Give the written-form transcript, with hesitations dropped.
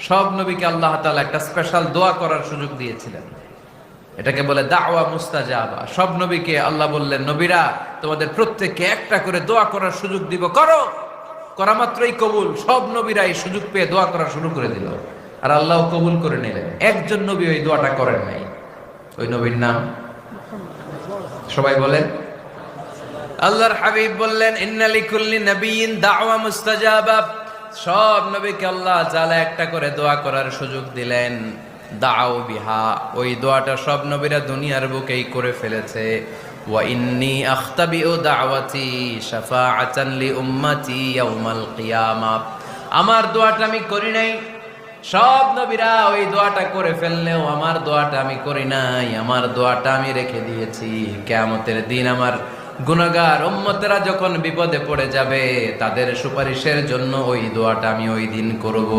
সব নবীকে আল্লাহ তাআলা একটা স্পেশাল দোয়া করার সুযোগ দিয়েছিলেন। এটাকে বলে দাওয়া মুস্তাজাবা। সব নবীকে আল্লাহ বললেন, নবীরা তোমাদের প্রত্যেককে একটা করে দোয়া করার সুযোগ দিব, করো। করা মাত্রই কবুল। সব নবীরা এই সুযোগ পেয়ে দোয়া করা শুরু করে দিল, আর আল্লাহ কবুল করে নিলেন। একজন নবী ওই দোয়াটা করেন নাই। ওই নবীর নাম সবাই বলেন। আল্লাহর হাবিব বললেন, ইন্না লিকুল্লি নাবিয়্যিন দাওয়া মুস্তাজাবা। সব নবীকে আল্লাহ তাআলা একটা করে দোয়া করার সুযোগ দিলেন। দাও বিহা, ওই দোয়াটা সব নবীরা দুনিয়ার বুকেই করে ফেলেছে। ওয়া ইন্নী আখতাবিউ দাওয়াতি শাফাআতান লি উম্মতি ইয়াউমাল কিয়ামা। আমার দোয়াটা আমি করি নাই, সব নবীরা ওই দোয়াটা করে ফেললেও আমার দোয়াটা আমি করি নাই। আমার দোয়াটা আমি রেখে দিয়েছি কিয়ামতের দিন আমার গুনাহগার উম্মতেরা যখন বিপদে পড়ে যাবে তাদের সুপারিশের জন্য ওই দোয়াটা আমি ওই দিন করব।